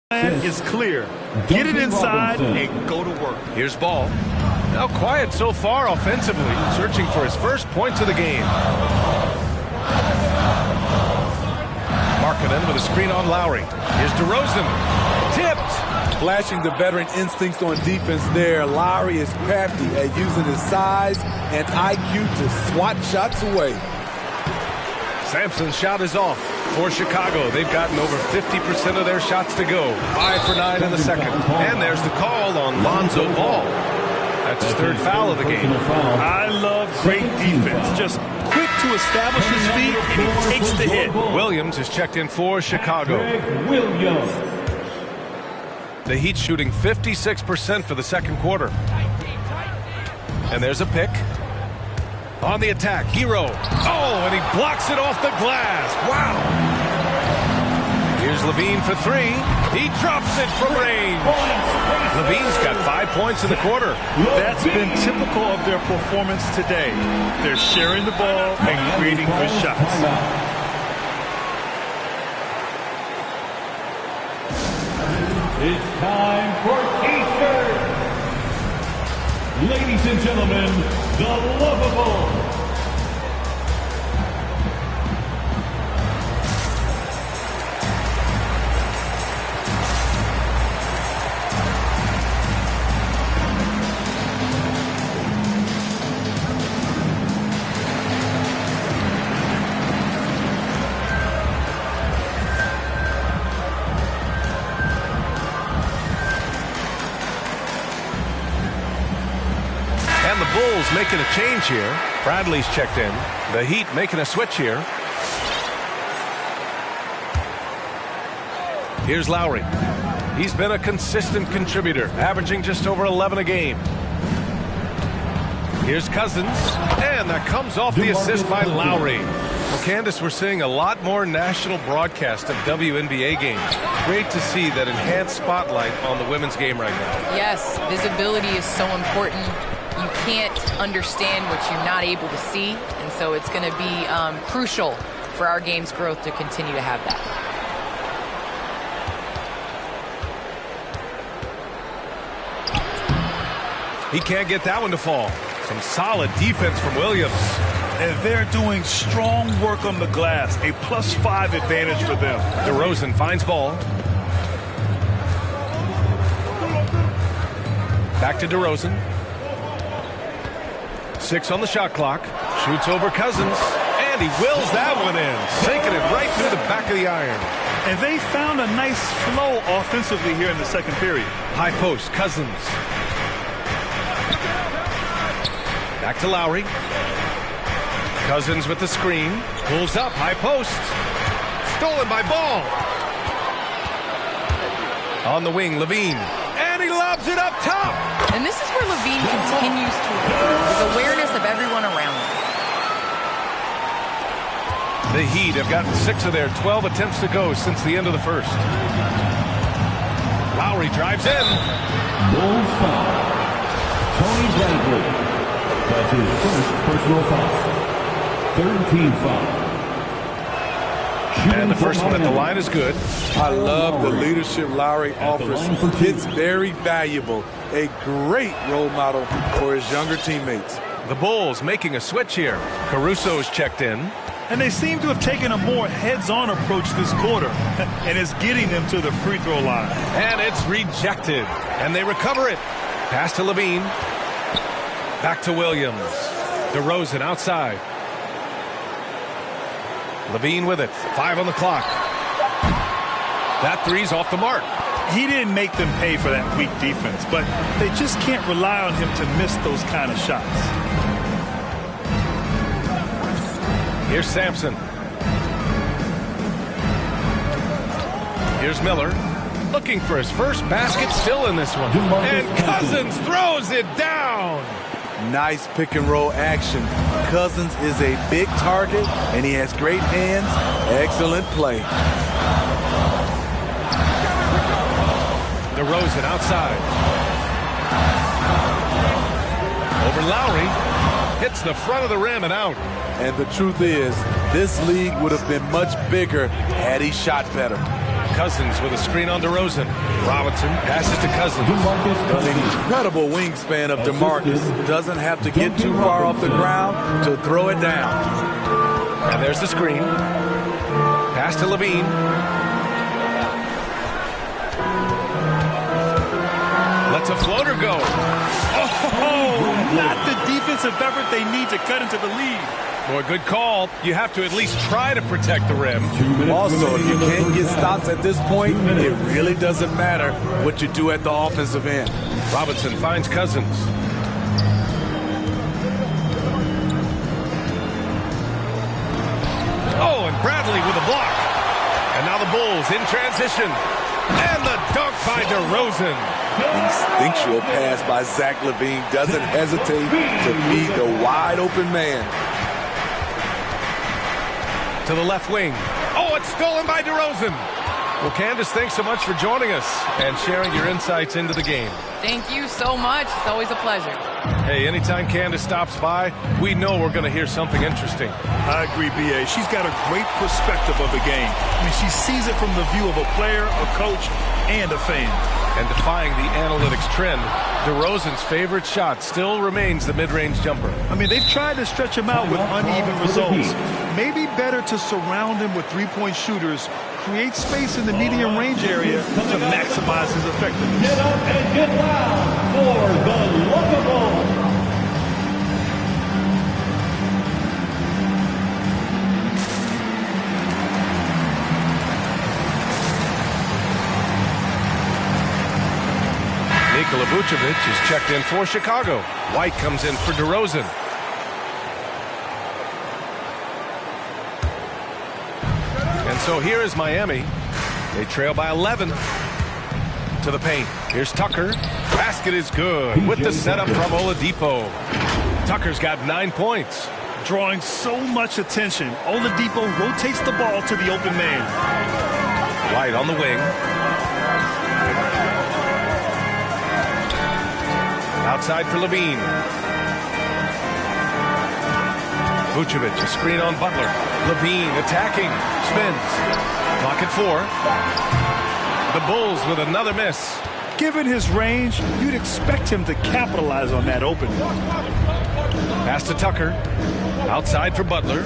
Is clear. Get it inside and go to work. Here's Ball. Now quiet so far offensively, searching for his first points of the game. Markkanen with a screen on Lowry. Here's DeRozan. Tipped. Flashing the veteran instincts on defense there. Lowry is crafty at using his size and IQ to swat shots away. Sampson's shot is off. For Chicago, they've gotten over 50% of their shots to go. 5 for 9 in the second. And there's the call on Lonzo Ball. That's his third foul of the game. I love great defense. Just quick to establish his feet, and he takes the hit. Williams is checked in for Chicago. The Heat shooting 56% for the second quarter. And there's a pick. On the attack, Hero. Oh, and he blocks it off the glass. Wow. Here's Levine for three. He drops it from range. Levine's got 5 points in the quarter. That's been typical of their performance today. They're sharing the ball and creating good shots. It's time for T-shirts. Ladies and gentlemen, the Lovable. And the Bulls making a change here. Bradley's checked in. The Heat making a switch here. Here's Lowry. He's been a consistent contributor, averaging just over 11 a game. Here's Cousins. And that comes off the assist by Lowry. Well, Candace, we're seeing a lot more national broadcast of WNBA games. Great to see that enhanced spotlight on the women's game right now. Yes, visibility is so important. You can't understand what you're not able to see, and so it's going to be crucial for our game's growth to continue to have that. He can't get that one to fall. Some solid defense from Williams. And they're doing strong work on the glass. A +5 advantage for them. DeRozan finds Ball. Back to DeRozan. 6 on the shot clock. Shoots over Cousins. And he wills that one in. Sinking it right through the back of the iron. And they found a nice flow offensively here in the second period. High post, Cousins. Back to Lowry. Cousins with the screen. Pulls up, high post. Stolen by Ball. On the wing, Levine. And he lobs it up top. And this is where Levine continues to improve his awareness of everyone around him. The Heat have gotten 6 of their 12 attempts to go since the end of the first. Lowry drives in. Bulls foul. Tony Bradley. That's his first personal foul. Third team foul. And the first one at the line is good. I love the leadership Lowry offers. It's very valuable. A great role model for his younger teammates. The Bulls making a switch here. Caruso's checked in. And they seem to have taken a more heads-on approach this quarter. And it's getting them to the free throw line. And it's rejected. And they recover it. Pass to Levine. Back to Williams. DeRozan outside. Levine with it. 5 on the clock. That three's off the mark. He didn't make them pay for that weak defense, but they just can't rely on him to miss those kind of shots. Here's Sampson. Here's Miller. Looking for his first basket, still in this one. And Cousins throws it down. Nice pick and roll action. Cousins is a big target, and he has great hands. Excellent play. DeRozan outside. Over Lowry. Hits the front of the rim and out. And the truth is, this league would have been much bigger had he shot better. Cousins with a screen on DeRozan. Robinson passes to Cousins. An incredible wingspan of DeMarcus. Doesn't have to get too far off the ground to throw it down. And there's the screen. Pass to Levine. Lets a floater go. Oh, not the defensive effort they need to cut into the lead. Boy, good call. You have to at least try to protect the rim. Also, if you can't get stops at this point, it really doesn't matter what you do at the offensive end. Robinson finds Cousins. Oh, and Bradley with a block. And now the Bulls in transition. And the dunk by DeRozan. Instinctual pass by Zach LaVine doesn't hesitate to feed the wide open man. To the left wing. Oh, it's stolen by DeRozan. Well, Candace, thanks so much for joining us and sharing your insights into the game. Thank you so much. It's always a pleasure. Hey, anytime Candace stops by, we know we're going to hear something interesting. I agree, B.A. She's got a great perspective of the game. I mean, she sees it from the view of a player, a coach, and a fan. And defying the analytics trend, DeRozan's favorite shot still remains the mid-range jumper. I mean, they've tried to stretch him out with uneven results. Maybe better to surround him with three-point shooters, create space in the medium range area to maximize his effectiveness. Get up and get loud for the Lovable. Nikola Vucevic is checked in for Chicago. White comes in for DeRozan. And so here is Miami. They trail by 11 to the paint. Here's Tucker. Basket is good with the setup from Oladipo. Tucker's got 9 points. Drawing so much attention, Oladipo rotates the ball to the open man. White on the wing. Outside for Levine. Vucevic, a screen on Butler. Levine attacking. Spins. Clock at 4. The Bulls with another miss. Given his range, you'd expect him to capitalize on that opening. Pass to Tucker. Outside for Butler.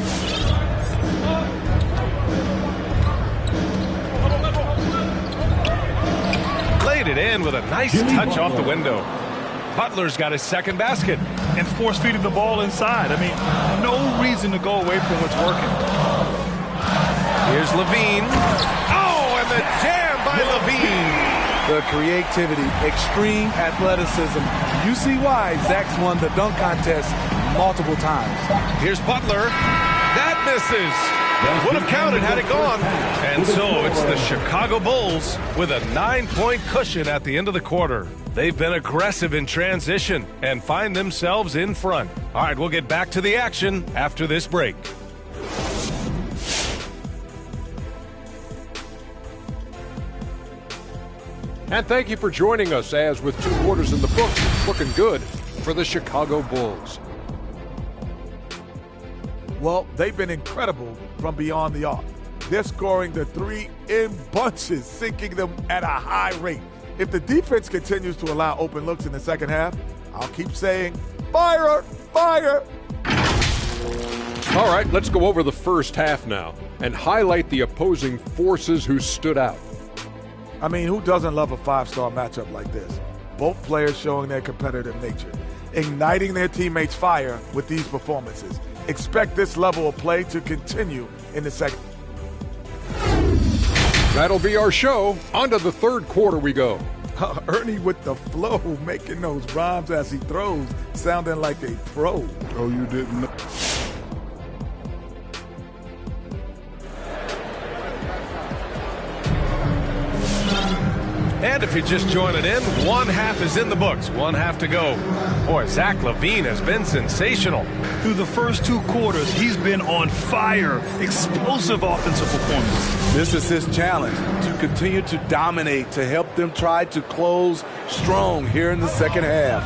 Laid it in with a nice touch off the window. Butler's got his second basket. And force-feeding the ball inside. I mean, no reason to go away from what's working. Here's Levine. Oh, and the jam by Levine. The creativity, extreme athleticism. You see why Zach's won the dunk contest multiple times. Here's Butler. That misses. Would have counted had it gone. And so it's the Chicago Bulls with a 9-point cushion at the end of the quarter. They've been aggressive in transition and find themselves in front. All right, we'll get back to the action after this break. And thank you for joining us as with 2 quarters in the books, it's looking good for the Chicago Bulls. Well, they've been incredible from beyond the arc. They're scoring the 3 in bunches, sinking them at a high rate. If the defense continues to allow open looks in the second half, I'll keep saying, fire, fire. All right, let's go over the first half now and highlight the opposing forces who stood out. I mean, who doesn't love a 5-star matchup like this? Both players showing their competitive nature, igniting their teammates' fire with these performances. Expect this level of play to continue in the second. That'll be our show. On to the third quarter we go. Ernie with the flow, making those rhymes as he throws, sounding like a pro. Oh, you didn't know. And if you're just joining in, 1 half is in the books. 1 half to go. Boy, Zach LaVine has been sensational. Through the first 2 quarters, he's been on fire. Explosive offensive performance. This is his challenge, to continue to dominate, to help them try to close strong here in the second half.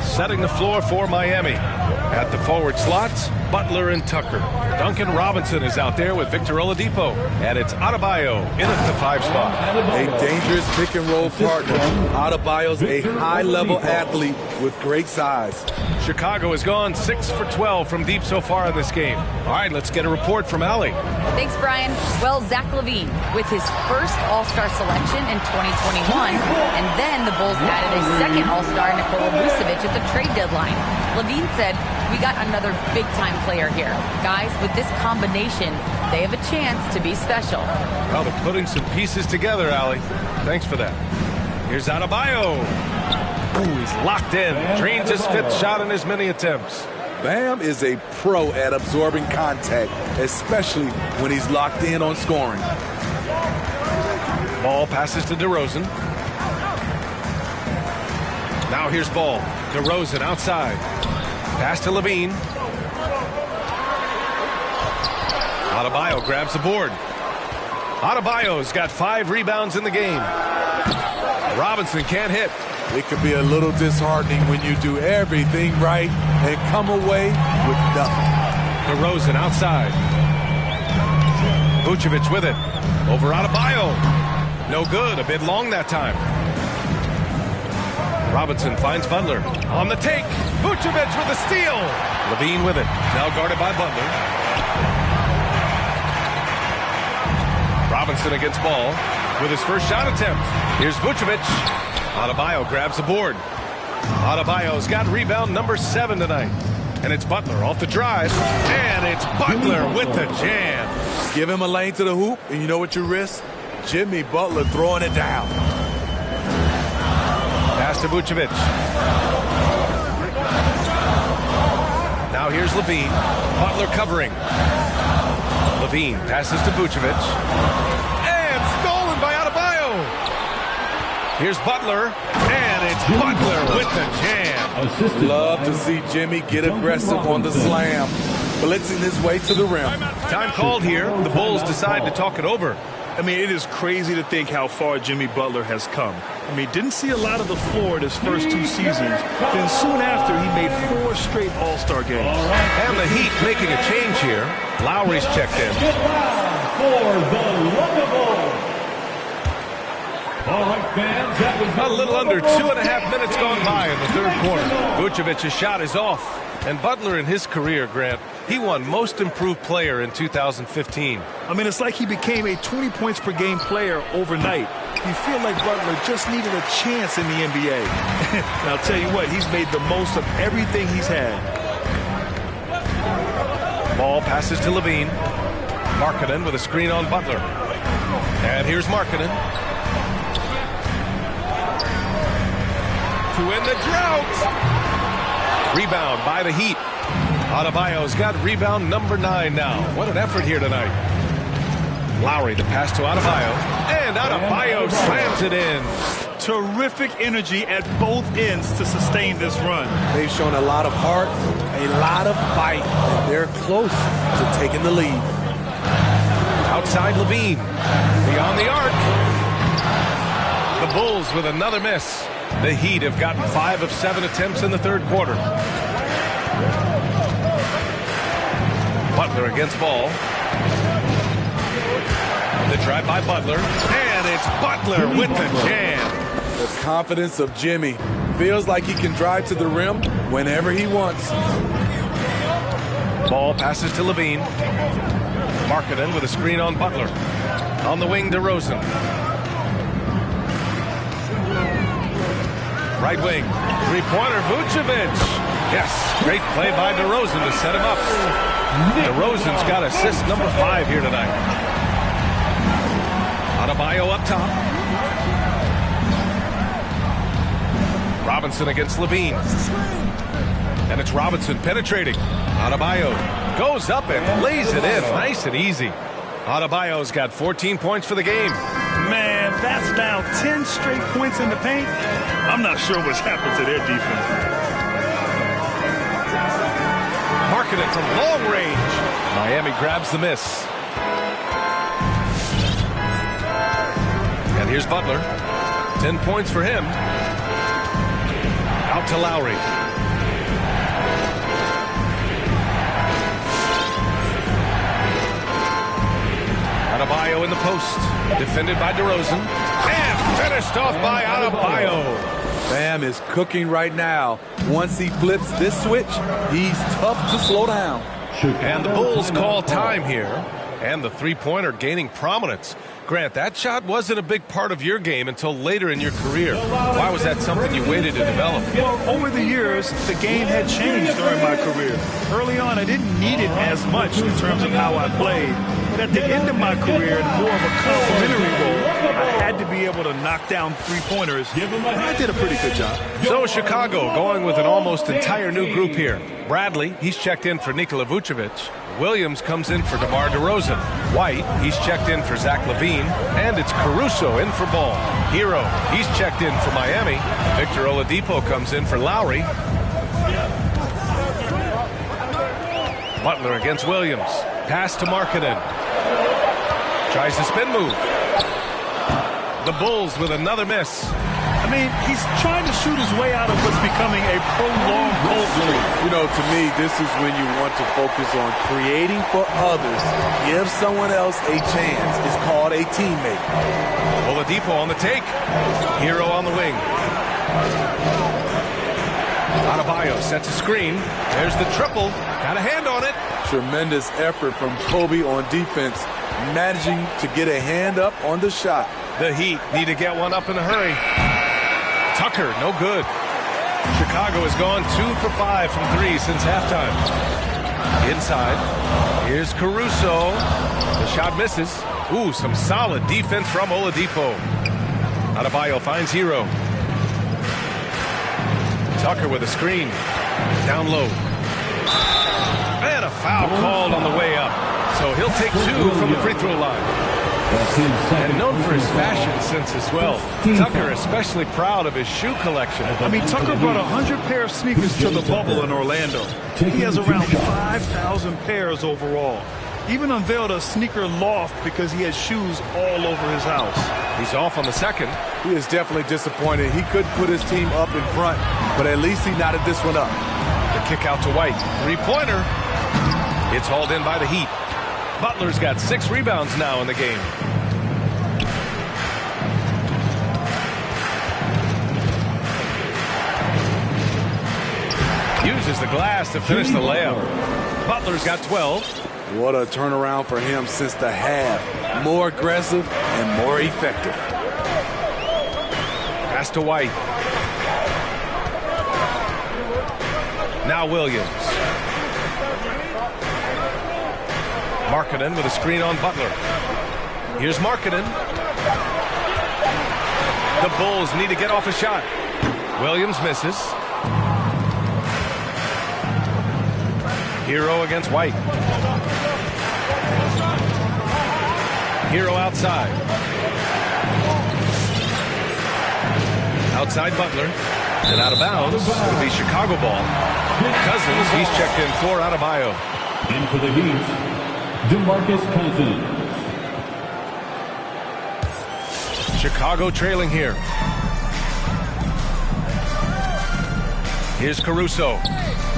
Setting the floor for Miami. At the forward slots, Butler and Tucker. Duncan Robinson is out there with Victor Oladipo. And it's Adebayo in at the 5 spot. A dangerous pick-and-roll partner. Adebayo's a high-level athlete with great size. Chicago has gone 6 for 12 from deep so far in this game. All right, let's get a report from Allie. Thanks, Brian. Well, Zach LaVine with his first All-Star selection in 2021, and then the Bulls added a second All-Star, Nikola Vucevic, at the trade deadline. LaVine said, "We got another big-time player here. Guys, with this combination, they have a chance to be special." Well, they're putting some pieces together, Allie. Thanks for that. Here's Adebayo. Ooh, he's locked in. Drains his 5th shot in as many attempts. Bam is a pro at absorbing contact, especially when he's locked in on scoring. Ball passes to DeRozan. Now here's Ball. DeRozan outside. Pass to LaVine. Adebayo grabs the board. Adebayo's got 5 rebounds in the game. Robinson can't hit. It could be a little disheartening when you do everything right and come away with nothing. DeRozan outside. Vucevic with it. Over Adebayo. No good. A bit long that time. Robinson finds Butler. On the take. Vucevic with a steal. LaVine with it. Now guarded by Butler. Robinson against Ball with his first shot attempt. Here's Vucevic. Adebayo grabs the board. Adebayo's got rebound number 7 tonight. And it's Butler off the drive. And it's Butler with the jam. Give him a lane to the hoop, and you know what you risk? Jimmy Butler throwing it down. Pass to Vucevic. Now here's LaVine. Butler covering. LaVine passes to Vucevic. And stolen by Adebayo. Here's Butler. And it's Butler with the jam. Love to see Jimmy get aggressive on the slam, blitzing his way to the rim. Time called here. The Bulls decide to talk it over. I mean, it is crazy to think how far Jimmy Butler has come. I mean, didn't see a lot of the floor in his first 2 seasons. Then soon after, he made 4 straight All-Star games. And the Heat making a change here. Lowry's checked in. For the Locables. All right, fans, that was A little under 2.5 minutes gone by in the 3rd quarter. Vucevic's shot is off. And Butler in his career, Grant, he won Most Improved Player in 2015. I mean, it's like he became a 20 points per game player overnight. You feel like Butler just needed a chance in the NBA. And I'll tell you what, he's made the most of everything he's had. Ball passes to LaVine. Markkanen with a screen on Butler. And here's Markkanen. To end the drought. Rebound by the Heat. Adebayo's got rebound number 9 now. What an effort here tonight. Lowry, the pass to Adebayo. And Adebayo slams it in. Terrific energy at both ends to sustain this run. They've shown a lot of heart, a lot of fight, and they're close to taking the lead. Outside LaVine. Beyond the arc. The Bulls with another miss. The Heat have gotten 5 of 7 attempts in the 3rd quarter. Butler against Ball. The drive by Butler. And it's Butler with the jam. The confidence of Jimmy. Feels like he can drive to the rim whenever he wants. Ball passes to LaVine. Markkanen with a screen on Butler. On the wing, DeRozan. Right wing. 3-pointer, Vucevic. Yes, great play by DeRozan to set him up. DeRozan's got assist number 5 here tonight. Adebayo up top. Robinson against LaVine. And it's Robinson penetrating. Adebayo goes up and lays it in. Nice and easy. Adebayo's got 14 points for the game. Man, that's now 10 straight points in the paint. I'm not sure what's happened to their defense. Markkanen from long range. Miami grabs the miss. And here's Butler. 10 points for him. Out to Lowry. Adebayo in the post. Defended by DeRozan. And finished off by Adebayo. Bam is cooking right now. Once he flips this switch, he's tough to slow down. And the Bulls call time here. And the three-pointer gaining prominence. Grant, that shot wasn't a big part of your game until later in your career. Why was that something you waited to develop? Well, over the years, the game had changed during my career. Early on, I didn't need it as much in terms of how I played. But at the end of my career, in more of a complementary role, I had to be able to knock down three-pointers. I did a pretty good job. So Chicago going with an almost entire new group here. Bradley, he's checked in for Nikola Vucevic. Williams comes in for DeMar DeRozan. White, he's checked in for Zach LaVine. And it's Caruso in for Ball. Hero, he's checked in for Miami. Victor Oladipo comes in for Lowry. Butler against Williams. Pass to Markkanen. Tries the spin move. The Bulls with another miss. I mean, he's trying to shoot his way out of what's becoming a prolonged cold streak. You know, to me, this is when you want to focus on creating for others. Give someone else a chance. It's called a teammate. Oladipo on the take. Hero on the wing. Adebayo sets a screen. There's the triple. Got a hand on it. Tremendous effort from Kobe on defense, managing to get a hand up on the shot. The Heat need to get one up in a hurry. Tucker, no good. Chicago has gone 2 for 5 from 3 since halftime. Inside. Here's Caruso. The shot misses. Ooh, some solid defense from Oladipo. Adebayo finds Hero. Tucker with a screen. Down low. And a foul called on the way up. So he'll take 2 from the free throw line. And known for his fashion sense as well. Tucker especially proud of his shoe collection. I mean, Tucker brought 100 pair of sneakers to the bubble in Orlando. He has around 5,000 pairs overall. Even unveiled a sneaker loft because he has shoes all over his house. He's off on the second. He is definitely disappointed. He couldn't put his team up in front, but at least he knotted this one up. The kick out to White. Three-pointer. It's hauled in by the Heat. Butler's got 6 rebounds now in the game. Uses the glass to finish the layup. Butler's got 12. What a turnaround for him since the half. More aggressive and more effective. Pass to White. Now Williams. Markkanen with a screen on Butler. Here's Markkanen. The Bulls need to get off a shot. Williams misses. Hero against White. Hero outside. Outside Butler. And out of bounds. It'll be Chicago ball. Cousins, he's checked in for Adebayo. In for the Heat, DeMarcus Cousins. Chicago trailing here. Here's Caruso.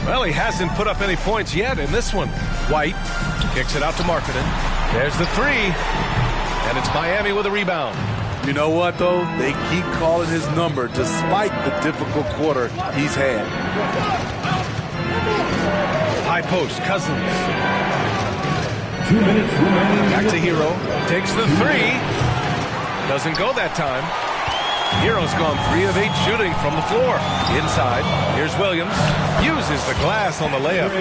Well, he hasn't put up any points yet in this one. White kicks it out to Markkanen. There's the three. And it's Miami with a rebound. You know what, though? They keep calling his number despite the difficult quarter he's had. High post, Cousins. 2 minutes remaining. Back to Hero. Takes the three. Doesn't go that time. Hero's gone 3 of 8 shooting from the floor. Inside. Here's Williams. Uses the glass on the layup.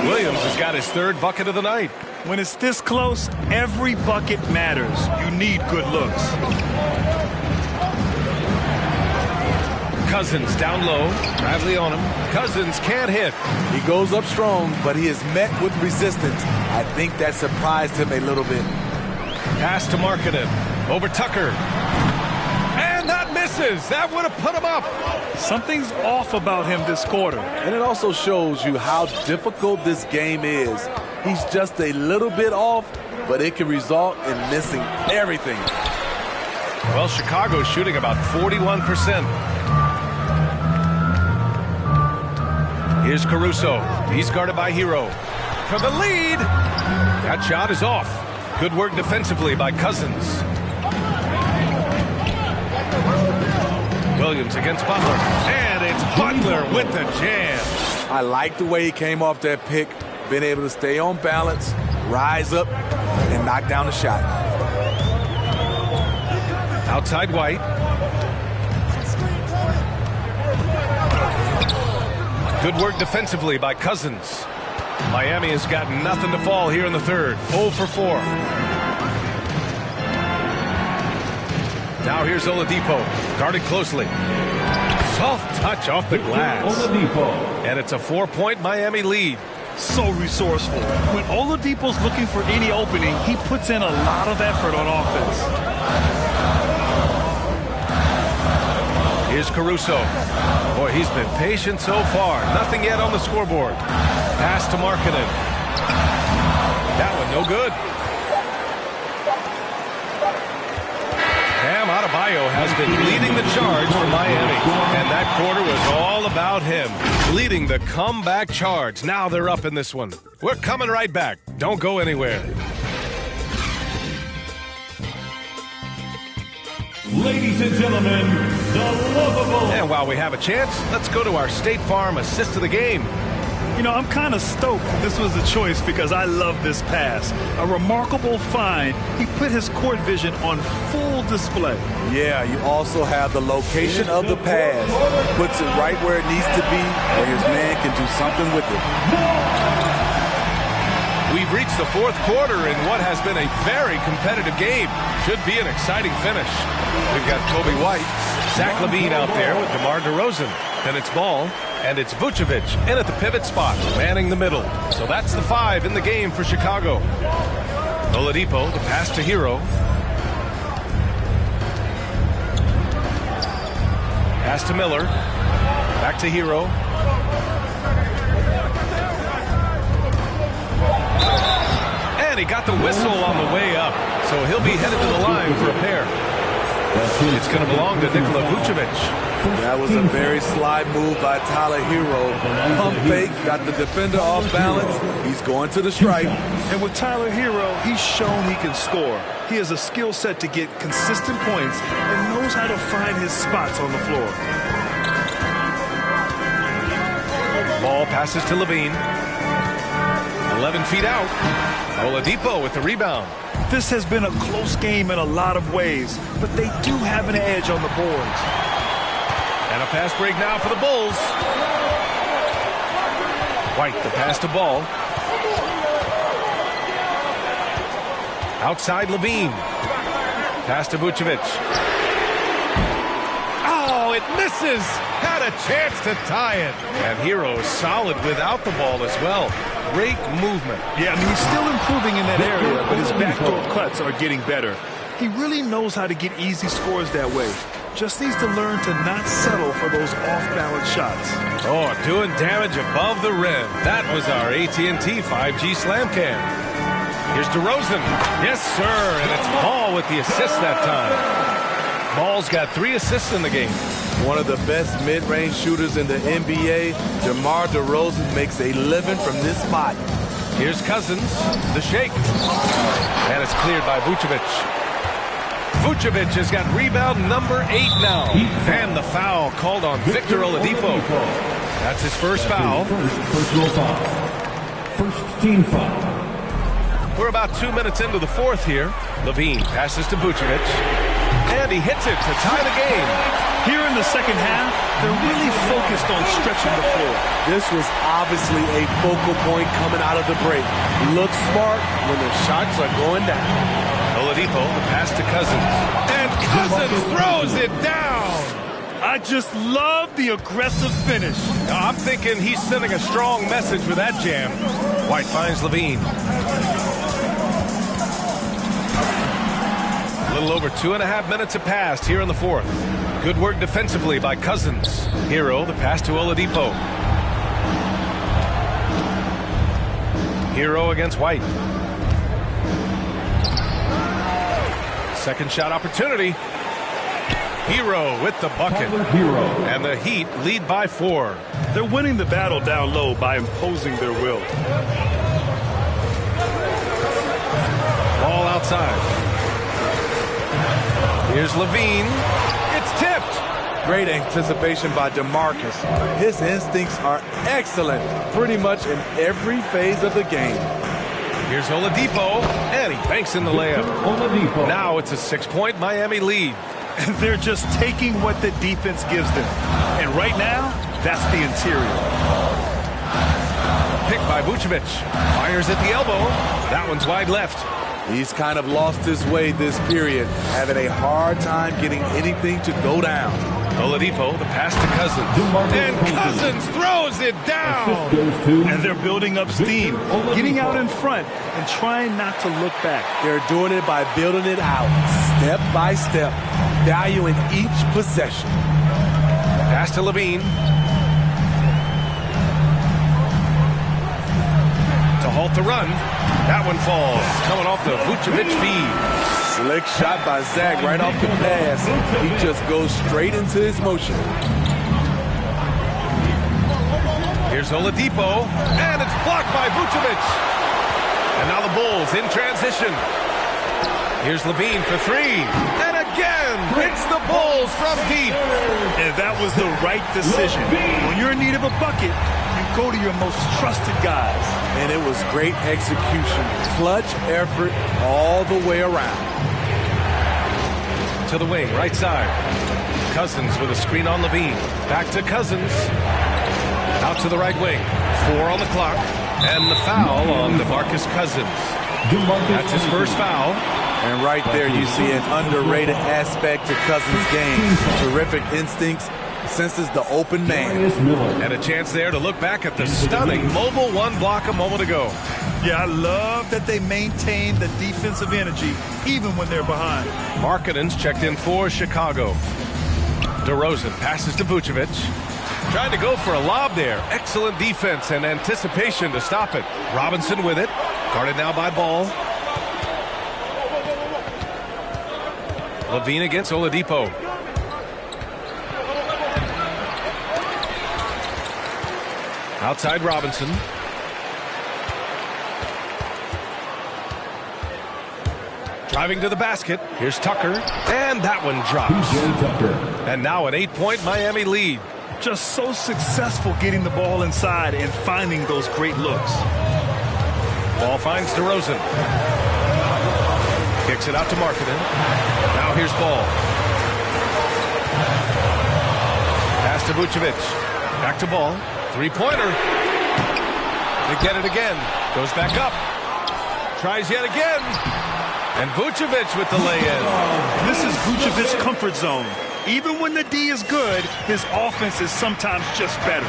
Williams has got his 3rd bucket of the night. When it's this close, every bucket matters. You need good looks. Cousins down low. Bradley on him. Cousins can't hit. He goes up strong, but he is met with resistance. I think that surprised him a little bit. Pass to Markkanen. Over Tucker. And that misses. That would have put him up. Something's off about him this quarter. And it also shows you how difficult this game is. He's just a little bit off, but it can result in missing everything. Well, Chicago's shooting about 41%. Here's Caruso. He's guarded by Hero. For the lead. That shot is off. Good work defensively by Cousins. Williams against Butler. And it's Butler with the jam. I like the way he came off that pick, been able to stay on balance, rise up, and knock down the shot. Outside White. Good work defensively by Cousins. Miami has got nothing to fall here in the third. 0 for 4. Now here's Oladipo, guarded closely. Soft touch off the glass. And it's a 4-point Miami lead. So resourceful. When Oladipo's looking for any opening, he puts in a lot of effort on offense. Here's Caruso. Boy, he's been patient so far. Nothing yet on the scoreboard. Pass to Markkanen. That one no good. Bam Adebayo has been leading the charge for Miami. And that quarter was all about him. Leading the comeback charge. Now they're up in this one. We're coming right back. Don't go anywhere. Ladies and gentlemen, the lovable. And while we have a chance, let's go to our State Farm assist of the game. You know, I'm kind of stoked this was a choice because I love this pass. A remarkable find. He put his court vision on full display. Yeah, you also have the location of the pass. Puts it right where it needs to be, where his man can do something with it. We've reached the fourth quarter in what has been a very competitive game. Should be an exciting finish. We've got Kobe White, Zach LaVine out there with DeMar DeRozan. Then it's Ball, and it's Vucevic in at the pivot spot, manning the middle. So that's the 5 in the game for Chicago. Oladipo, the pass to Hero. Pass to Miller. Back to Hero. And he got the whistle on the way up. So he'll be headed to the line for a pair. It's going to belong to Nikola Vucevic. That was a very sly move by Tyler Hero. Pump fake, got the defender off balance. He's going to the stripe. And with Tyler Hero, he's shown he can score. He has a skill set to get consistent points and knows how to find his spots on the floor. Ball passes to LaVine. 11 feet out. Oladipo with the rebound. This has been a close game in a lot of ways, but they do have an edge on the boards. And a pass break now for the Bulls. White, the pass to Ball. Outside LaVine. Pass to Vucevic. Oh, it misses. Had a chance to tie it. And Hero is solid without the ball as well. Great movement. Yeah, I mean, he's still improving in that area, but his backdoor cuts are getting better. He really knows how to get easy scores that way. Just needs to learn to not settle for those off-balance shots. Oh, doing damage above the rim. That was our AT&T 5G Slam Cam. Here's DeRozan. Yes, sir, and it's Ball with the assist that time. Ball's got 3 assists in the game. One of the best mid-range shooters in the NBA, DeMar DeRozan makes a living from this spot. Here's Cousins, the shake. And it's cleared by Vucevic. Vucevic has got rebound number 8 now. And the foul called on Victor Oladipo. That's his first foul. First team foul. We're about 2 minutes into the fourth here. LaVine passes to Vucevic. And he hits it to tie the game. Here in the second half, they're really focused on stretching the floor. This was obviously a focal point coming out of the break. Look smart when the shots are going down. Oladipo, the pass to Cousins. And Cousins throws it down. I just love the aggressive finish. I'm thinking he's sending a strong message with that jam. White finds LaVine. A little over 2.5 minutes have passed here in the fourth. Good work defensively by Cousins. Hero, the pass to Oladipo. Hero against White. Second shot opportunity. Hero with the bucket. And the Heat lead by 4. They're winning the battle down low by imposing their will. Ball side. Here's Levine. It's tipped. Great anticipation by DeMarcus. His instincts are excellent pretty much in every phase of the game. Here's Oladipo, and he banks in the layup. Now it's a 6-point Miami lead. They're just taking what the defense gives them. And right now, that's the interior. Picked by Vucevic. Fires at the elbow. That one's wide left. He's kind of lost his way this period, having a hard time getting anything to go down. Oladipo, the pass to Cousins. And Cousins throws it down. And they're building up steam, getting out in front and trying not to look back. They're doing it by building it out, step by step, valuing each possession. Pass to Levine. To halt the run. That one falls. Coming off the Vucevic feed. Slick shot by Zach right off the pass. He just goes straight into his motion. Here's Oladipo. And it's blocked by Vucevic. And now the Bulls in transition. Here's Levine for three. And again, it's the Bulls from deep. And that was the right decision. When you're in need of a bucket, you go to your most trusted guys. And it was great execution. Clutch effort all the way around. To the wing, right side. Cousins with a screen on Levine. Back to Cousins. Out to the right wing. 4 on the clock. And the foul on DeMarcus Cousins. That's his first foul. And right there you see an underrated aspect to Cousins' game. Terrific instincts, senses the open man. And a chance there to look back at the stunning mobile one block a moment ago. Yeah, I love that they maintain the defensive energy even when they're behind. Markkanen's checked in for Chicago. DeRozan passes to Vucevic. Trying to go for a lob there. Excellent defense and anticipation to stop it. Robinson with it. Guarded now by Ball. Levine against Oladipo. Outside Robinson. Driving to the basket. Here's Tucker. And that one drops. And now an 8-point Miami lead. Just so successful getting the ball inside and finding those great looks. Ball finds DeRozan. Kicks it out to Markkanen. Now here's Ball. Pass to Vucevic. Back to Ball. Three-pointer. They get it again. Goes back up. Tries yet again. And Vucevic with the lay-in. This is Vucevic's comfort zone. Even when the D is good, his offense is sometimes just better.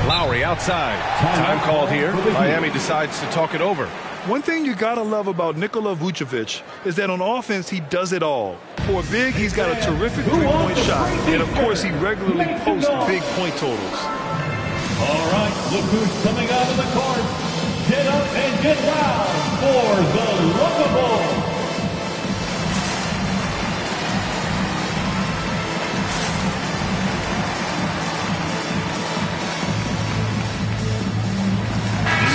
Lowry outside. Time called here. Miami decides to talk it over. One thing you gotta love about Nikola Vucevic is that on offense he does it all. For a big, he's got a terrific three-point shot, and of course he regularly posts big point totals. All right, look who's coming out of the court. Get up and get loud for the Lookable.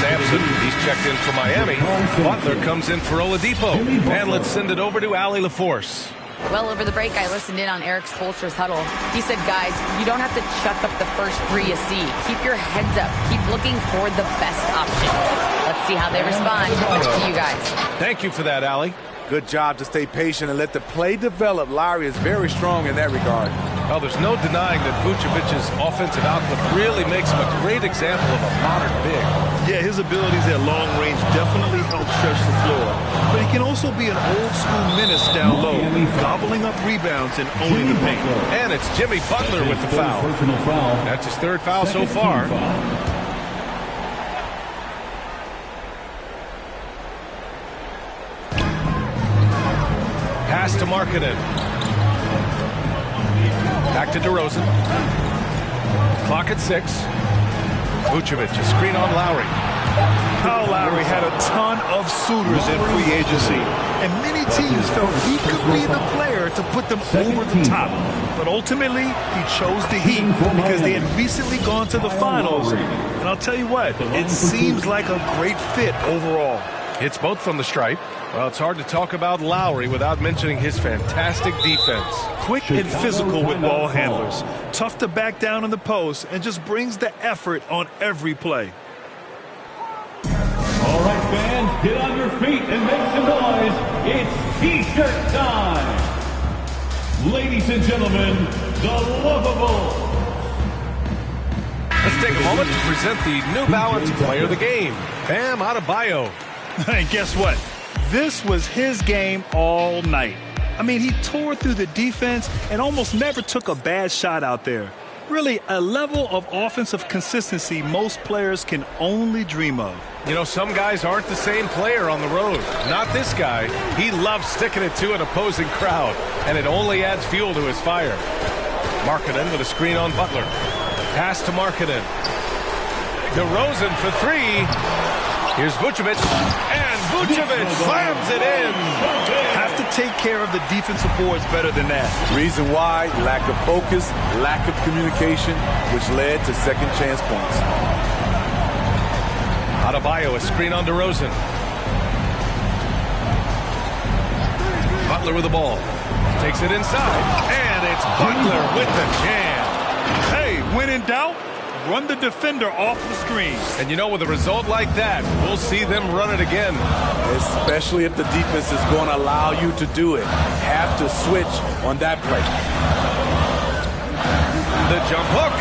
Sampson, he's checked in for Miami. Butler comes in for Oladipo. And let's send it over to Allie LaForce. Well, over the break, I listened in on Eric Spoelstra's huddle. He said, guys, you don't have to chuck up the first three you see. Keep your heads up. Keep looking for the best option. Let's see how they respond. To you guys. Thank you for that, Allie. Good job to stay patient and let the play develop. Lowry is very strong in that regard. Well, there's no denying that Vucevic's offensive output really makes him a great example of a modern big. Yeah, his abilities at long range definitely help stretch the floor. But he can also be an old-school menace down low, gobbling up rebounds and owning the paint. And it's Jimmy Butler with the foul. That's his third foul so far. Pass to Markkanen. Back to DeRozan. Clock at 6. Vucevic, a screen on Lowry. Kyle Lowry had a ton of suitors in free agency, and many teams felt he could be the player to put them over the top. But ultimately, he chose the Heat because they had recently gone to the finals. And I'll tell you what, it seems like a great fit overall. Hits both from the stripe. Well, it's hard to talk about Lowry without mentioning his fantastic defense. Quick and physical with ball handlers. Tough to back down in the post and just brings the effort on every play. All right, fans, get on your feet and make some noise. It's T-shirt time. Ladies and gentlemen, the Lovables. Let's take a moment to present the New Balance Player of the Game, Bam Adebayo. And guess what? This was his game all night. I mean, he tore through the defense and almost never took a bad shot out there. Really, a level of offensive consistency most players can only dream of. You know, some guys aren't the same player on the road. Not this guy. He loves sticking it to an opposing crowd, and it only adds fuel to his fire. Markkanen with a screen on Butler. Pass to Markkanen. DeRozan for three. Here's Vucevic, and Vucevic slams it in. Have to take care of the defensive boards better than that. Reason why, lack of focus, lack of communication, which led to second chance points. Adebayo, a screen on DeRozan. Butler with the ball. Takes it inside, and it's Butler with the jam. Hey, when in doubt, run the defender off the screen. And you know, with a result like that, we'll see them run it again. Especially if the defense is going to allow you to do it. Have to switch on that play. The jump hook.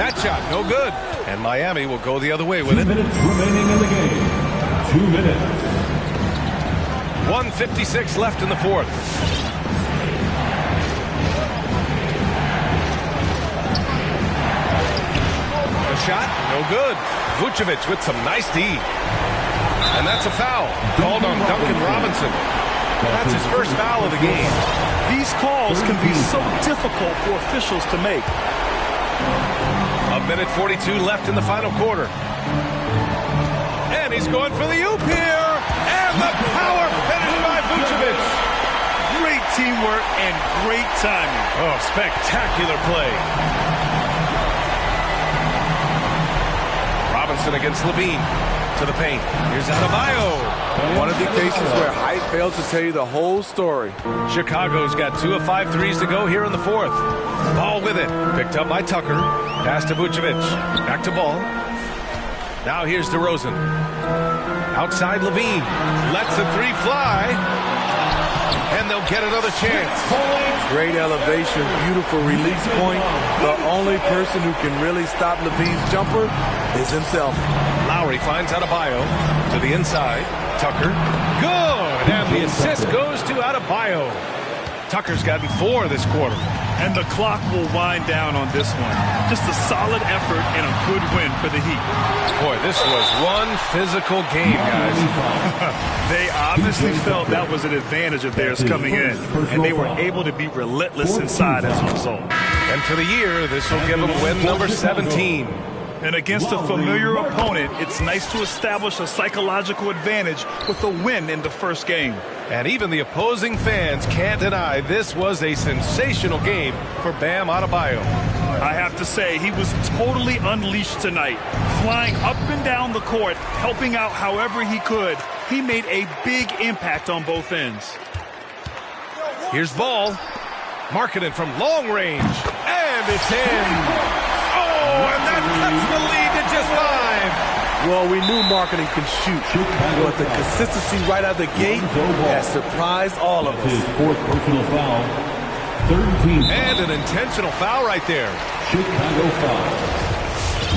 That shot, no good. And Miami will go the other way with it. 2 minutes remaining in the game. 2 minutes. 1:56 left in the fourth. Shot, no good. Vucevic with some nice D. And that's a foul called on Duncan Robinson. That's his first foul of the game. These calls can be so difficult for officials to make. 1:42 left in the final quarter. And he's going for the oop here. And the power finish by Vucevic. Great teamwork and great timing. Oh, spectacular play. Robinson against Levine to the paint. Here's Adebayo. One of the cases where height failed to tell you the whole story. Chicago's got 2 of 5 threes to go here in the fourth. Ball with it. Picked up by Tucker. Pass to Vucevic. Back to Ball. Now here's DeRozan. Outside Levine. Lets the three fly. And they'll get another chance. Great elevation, beautiful release point. The only person who can really stop Levine's jumper is himself. Lowry finds Adebayo to the inside. Tucker. Good. And the assist goes to Adebayo. Tucker's gotten 4 this quarter. And the clock will wind down on this one. Just a solid effort and a good win for the Heat. Boy, this was one physical game, guys. They obviously felt that was an advantage of theirs coming in, and they were able to be relentless inside as a result. And for the year, this will give them win number 17. And against a familiar opponent, it's nice to establish a psychological advantage with a win in the first game. And even the opposing fans can't deny this was a sensational game for Bam Adebayo. I have to say, he was totally unleashed tonight. Flying up and down the court, helping out however he could. He made a big impact on both ends. Here's Ball. Markkanen from long range. And it's in. Oh, and that cuts the lead to just 5. Well, we knew Markkanen can shoot, but the consistency right out of the gate has surprised all of us. His 4th personal foul. 13. And an intentional foul right there. Chicago foul.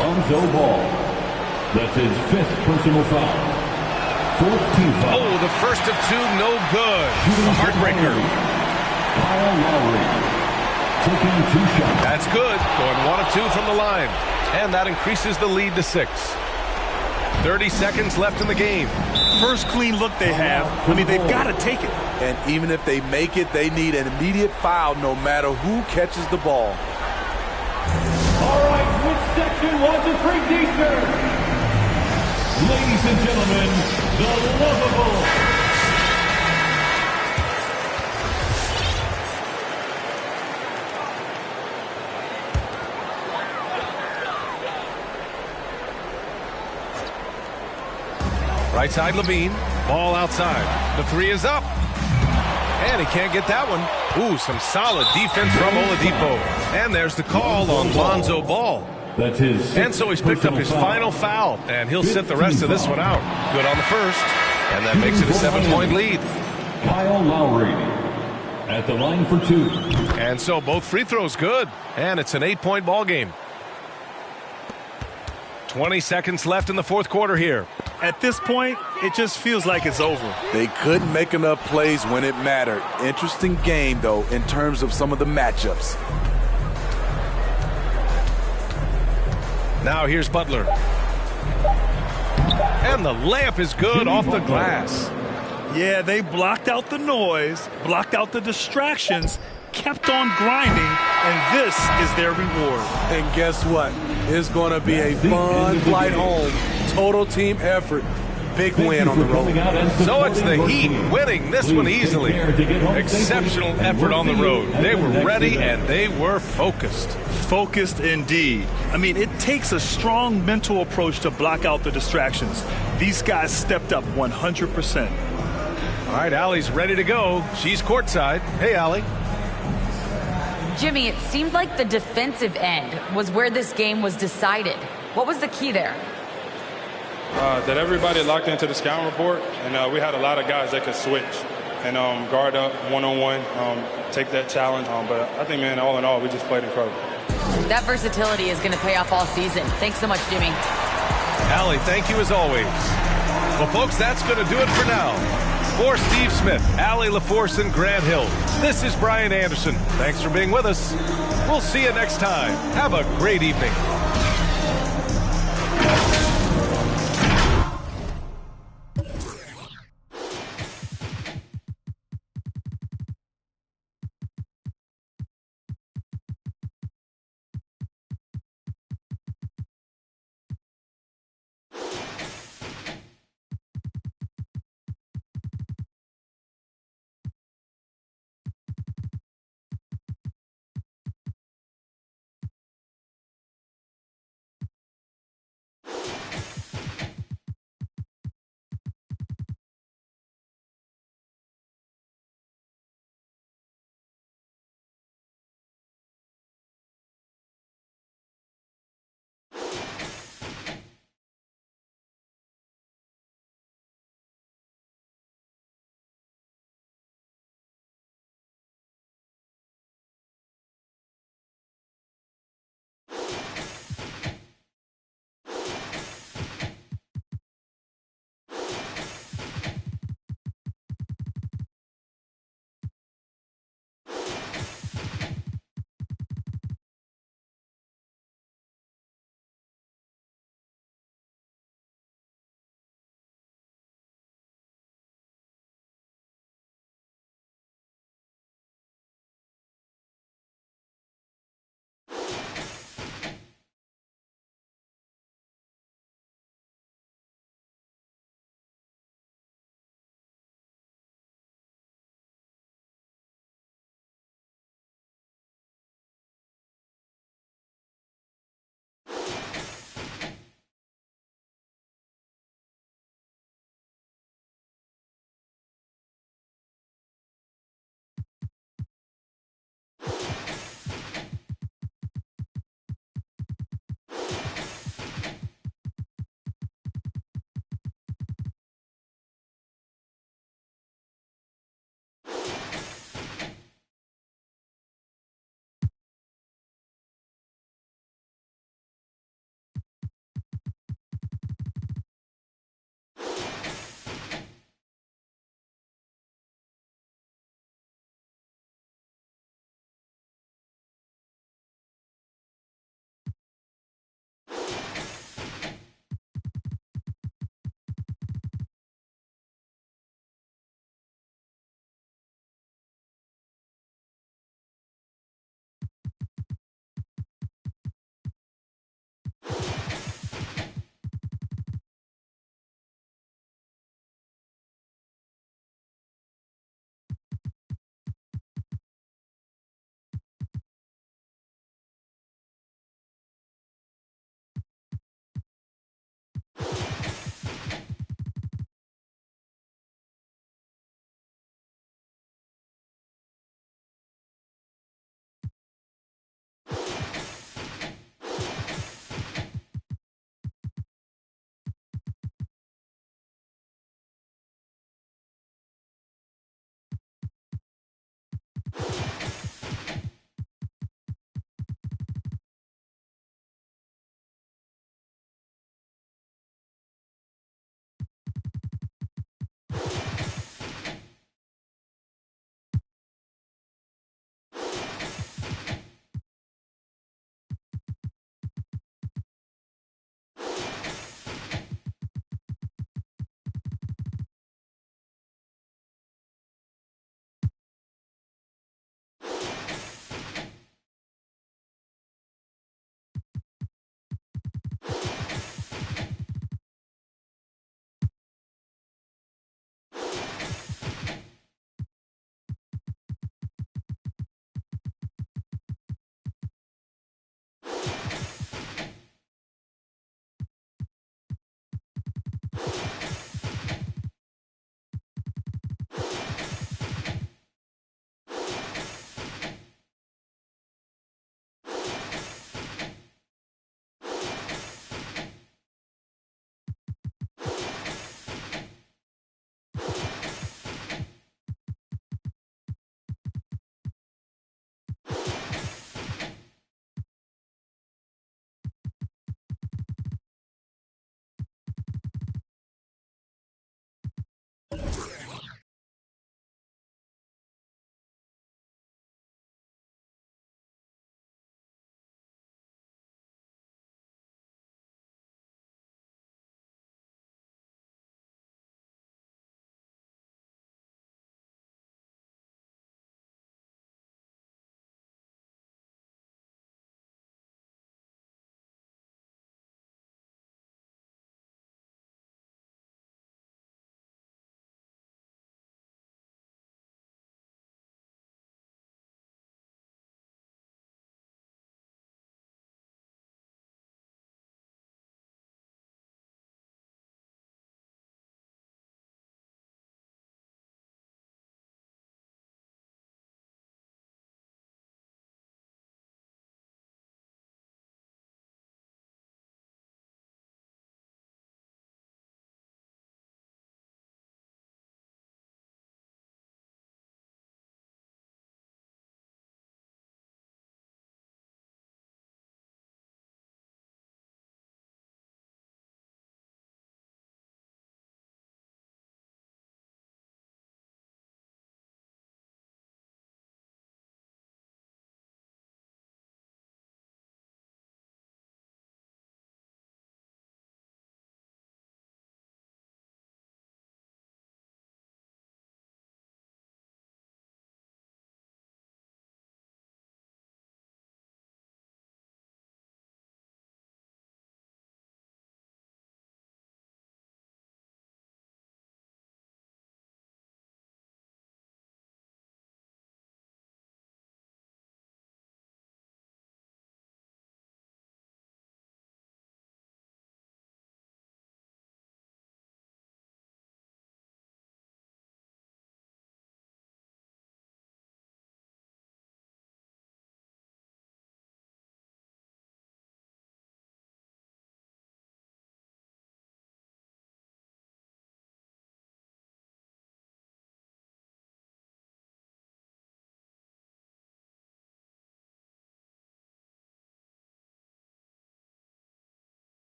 Lonzo Ball. That's his 5th personal foul. 4th team foul. Oh, the first of 2, no good. A heartbreaker. Kyle Lowry. Taking 2 shots. That's good. Going 1 of 2 from the line. And that increases the lead to 6. 30 seconds left in the game. First clean look they have. I mean, they've got to take it. And even if they make it, they need an immediate foul no matter who catches the ball. All right, which section wants a free t-shirt? Ladies gentlemen, the lovable Right side, Levine. Ball outside. The three is up. And he can't get that one. Ooh, some solid defense from Oladipo. And there's the call on Lonzo Ball. That's his. And so he's picked up his final foul, and he'll sit the rest of this one out. Good on the first, and that makes it a 7-point lead. Kyle Lowry at the line for two. And so both free throws good, and it's an 8-point ball game. 20 seconds left in the fourth quarter here. At this point, it just feels like it's over. They couldn't make enough plays when it mattered. Interesting game, though, in terms of some of the matchups. Now here's Butler. And the layup is good off the glass. Yeah, they blocked out the noise, blocked out the distractions, kept on grinding, and this is their reward. And guess what? It's going to be a fun flight home. Total team effort. Big win on the road. So it's the Heat winning this one easily. Exceptional effort on the road. They were ready and they were focused. Focused indeed. I mean, it takes a strong mental approach to block out the distractions. These guys stepped up 100%. All right, Allie's ready to go. She's courtside. Hey, Allie. Jimmy, it seemed like the defensive end was where this game was decided. What was the key there? That everybody locked into the scouting report, and we had a lot of guys that could switch and guard up one-on-one, take that challenge. But I think, man, all in all, we just played incredible. That versatility is going to pay off all season. Thanks so much, Jimmy. Allie, thank you as always. Well, folks, that's going to do it for now. For Steve Smith, Allie LaForce, and Grant Hill, this is Brian Anderson. Thanks for being with us. We'll see you next time. Have a great evening.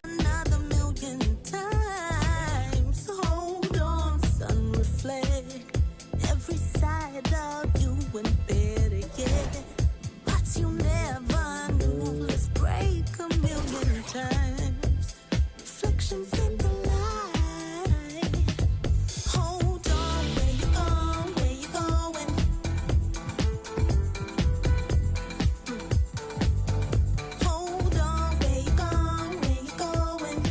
Another million times. Hold on, sun, reflect every side of you and better yet. But you never knew. Let's break a million times. Reflections in the light. Hold on, where you going? Where you going? Hold on, where you going? Where you going?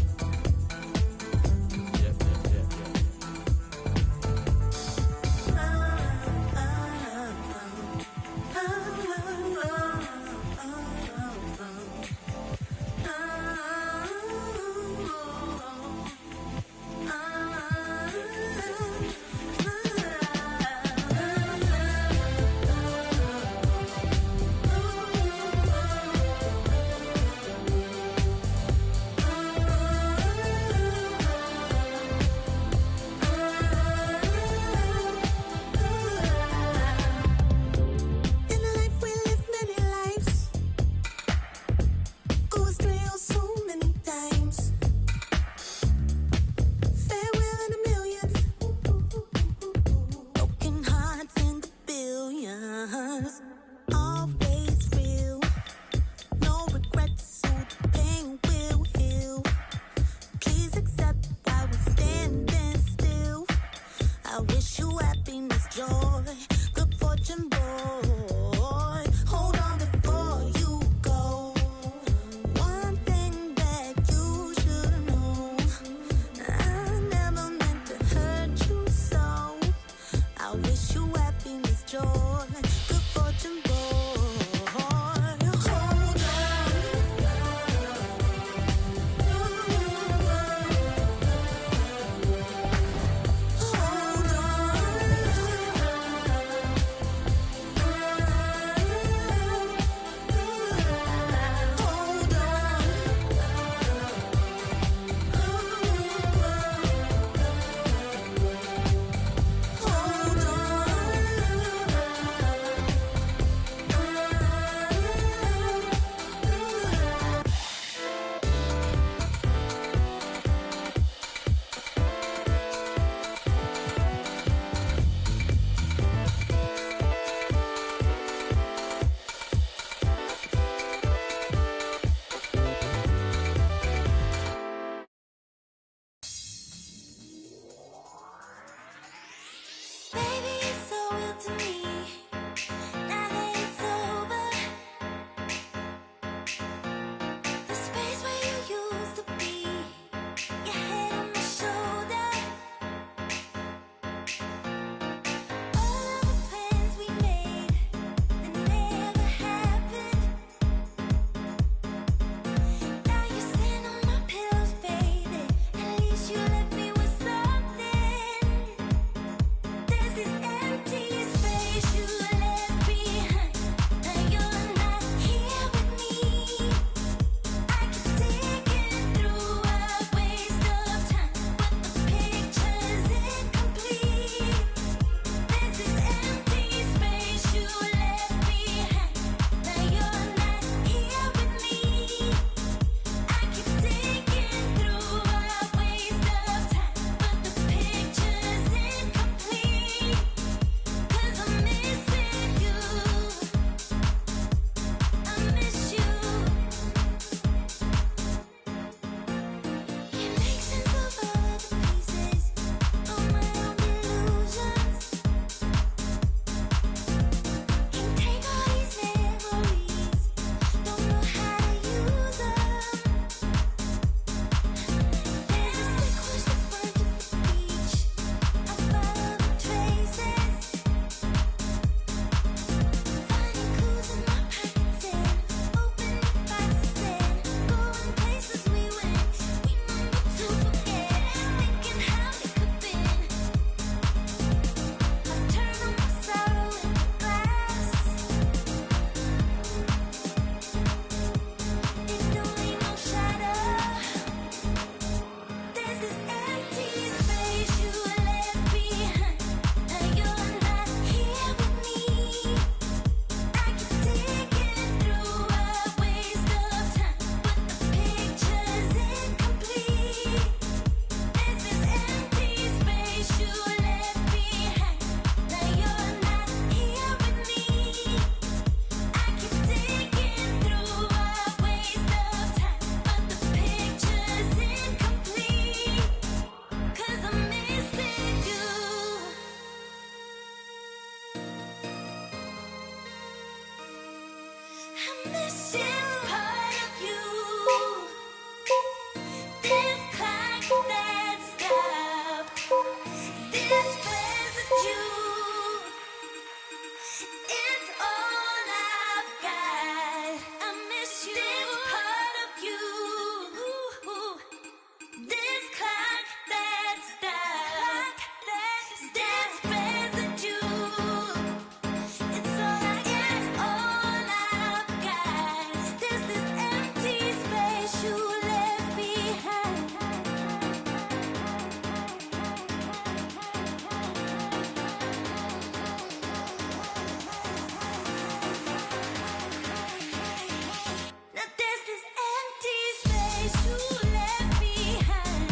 In a life we live many lives, go astray oh so many times. Farewell in the millions, broken hearts in the billions. Always real, no regrets, so the pain will heal. Please accept why we're standing still. I wish you happiness, joy, good fortune, boy. miss this part of you. This clock that stopped. This residue. It's all I've got. I miss you. This part of you. This clock that stopped. This residue. It's all I've got. There's this empty space you left behind. Now there's this empty space you left behind.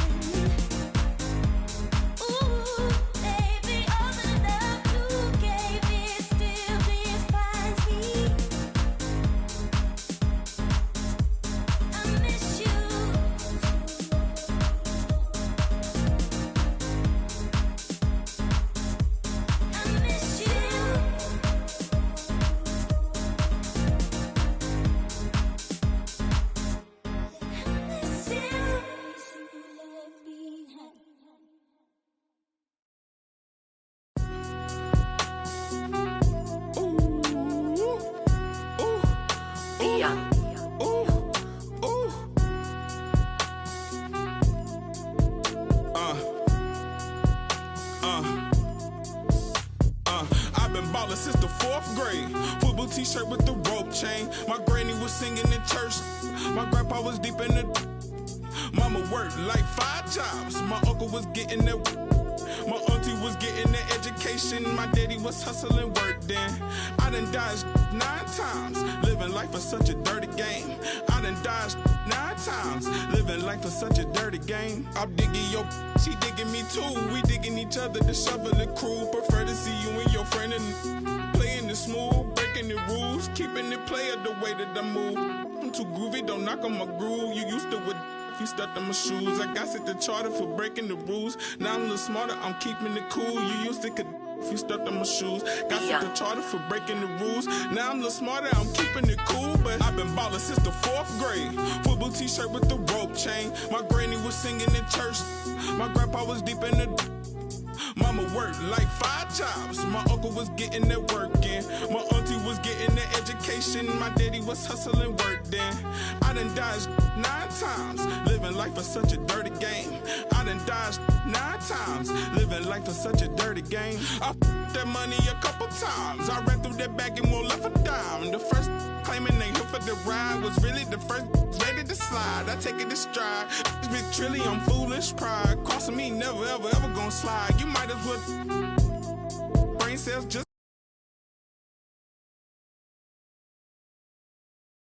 Ooh, baby, all the love you gave me still defines me. I miss you. I miss you. I've been ballin' since the 4th grade. Football t-shirt with the rope chain. My granny was singing in church. My grandpa was deep in the. Mama worked like 5 jobs. My uncle was getting that. My auntie was getting that education. My daddy was hustling work then. I done dodged 9 times. Living life for such a dirty game. I done dodged 9 times. Living life for such a dirty game. I'm digging your. She digging me too. We digging each other to shovel it crew. Prefer to see you and your friend and playing it smooth. Breaking the rules. Keeping it player the way that I move. I'm too groovy. Don't knock on my groove. You used to with. If you stuck on my shoes, I got set the charter for breaking the rules. Now I'm a little smarter, I'm keeping it cool. You used to could if you stuck on my shoes. Got set the charter for breaking the rules. Now I'm a little smarter, I'm keeping it cool. But I've been ballin' since the 4th grade. Football t-shirt with the rope chain. My granny was singing in church. My grandpa was deep in the. Mama worked like 5 jobs. My uncle was getting that work in. My auntie was getting that education. My daddy was hustling work then. I done dodged 9 times. Living life for such a dirty game. I done dodged 9 times. Living life for such a dirty game. I f***ed that money a couple times. I ran through that bag and won't left a dime. The first claiming they here for the ride was really the first ready to slide. I take it to stride. This big trilly, I'm foolish pride. Crossing me, never ever ever gonna slide. You might as well. Brain cells just